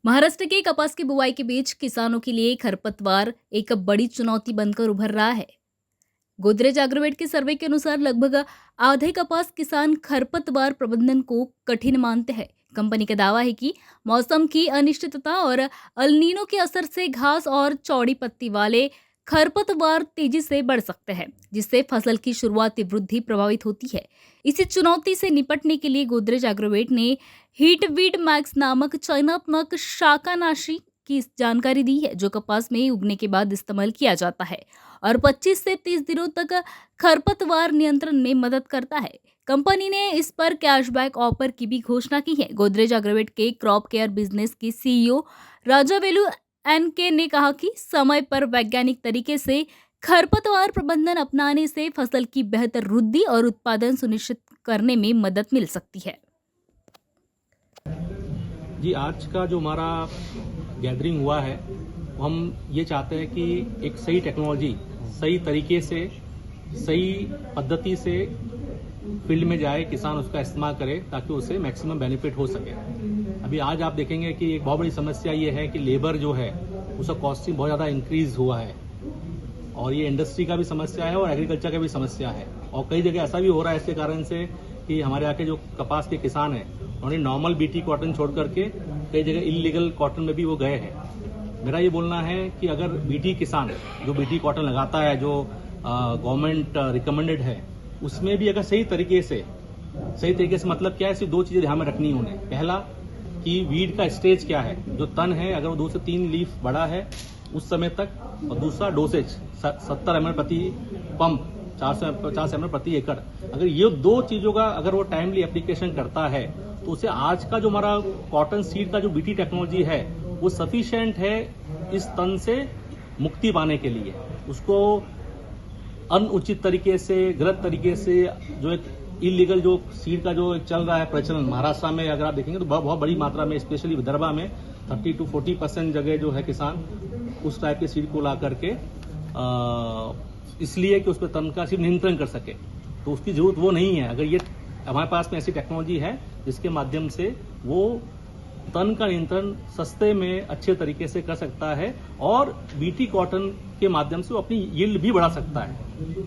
महाराष्ट्र के कपास की बुआई के बीच किसानों के लिए खरपतवार एक बड़ी चुनौती बनकर उभर रहा है। गोदरेज एग्रोवेट के सर्वे के अनुसार लगभग आधे कपास किसान खरपतवार प्रबंधन को कठिन मानते हैं। कंपनी का दावा है कि मौसम की अनिश्चितता और अल नीनो के असर से घास और चौड़ी पत्ती वाले खरपतवार तेजी से बढ़ सकते हैं, जिससे फसल की शुरुआती वृद्धि प्रभावित होती है। इसी चुनौती से निपटने के लिए गोदरेज एग्रोवेट ने हीटवीड मैक्स नामक चयनात्मक शाकानाशी की जानकारी दी है, जो कपास में उगने के बाद इस्तेमाल किया जाता है और 25 से 30 दिनों तक खरपतवार नियंत्रण में मदद करता है। कंपनी ने इस पर कैशबैक ऑफर की भी घोषणा की है। गोदरेज एग्रोवेट के क्रॉप केयर बिजनेस की सीईओ राजावेलु एनके ने कहा कि समय पर वैज्ञानिक तरीके से खरपतवार प्रबंधन अपनाने से फसल की बेहतर वृद्धि और उत्पादन सुनिश्चित करने में मदद मिल सकती है। जी, आज का जो हमारा गैदरिंग हुआ है, हम ये चाहते हैं कि एक सही टेक्नोलॉजी सही तरीके से सही पद्धति से फील्ड में जाए, किसान उसका इस्तेमाल करे ताकि उसे मैक्सिमम बेनिफिट हो सके। अभी आज आप देखेंगे कि एक बहुत बड़ी समस्या ये है कि लेबर जो है उसका कॉस्टिंग बहुत ज़्यादा इंक्रीज हुआ है और ये इंडस्ट्री का भी समस्या है और एग्रीकल्चर का भी समस्या है। और कई जगह ऐसा भी हो रहा है इसके कारण से कि हमारे यहाँ के जो कपास के किसान हैं उन्होंने नॉर्मल बीटी कॉटन छोड़ करके कई जगह इलीगल कॉटन में भी वो गए हैं। मेरा ये बोलना है कि अगर बीटी किसान जो बीटी कॉटन लगाता है, जो गवर्नमेंट रिकमेंडेड है, उसमें भी अगर सही तरीके से मतलब क्या है, सिर्फ दो चीजें ध्यान में रखनी है उन्हें। पहला कि वीड का स्टेज क्या है, जो तन है अगर वो 2 से 3 लीफ बड़ा है उस समय तक, और दूसरा डोसेज 70 ml प्रति पंप, 450 ml प्रति एकड़। अगर ये दो चीजों का अगर वो टाइमली एप्लीकेशन करता है तो उसे आज का जो हमारा कॉटन सीड का जो बीटी टेक्नोलॉजी है वो सफिशिएंट है इस तन से मुक्ति पाने के लिए। उसको अनुचित तरीके से, गलत तरीके से जो एक इलीगल जो सीड का जो चल रहा है प्रचलन महाराष्ट्र में अगर आप देखेंगे तो बहुत बड़ी मात्रा में, स्पेशली विदर्भा में 30 to 40% जगह जो है किसान उस टाइप के सीड को ला करके इसलिए कि उस पर तन का सिर्फ नियंत्रण कर सके, तो उसकी जरूरत वो नहीं है। अगर ये हमारे पास में ऐसी टेक्नोलॉजी है जिसके माध्यम से वो तन का नियंत्रण सस्ते में अच्छे तरीके से कर सकता है और बीटी कॉटन के माध्यम से वो अपनी यील्ड भी बढ़ा सकता है।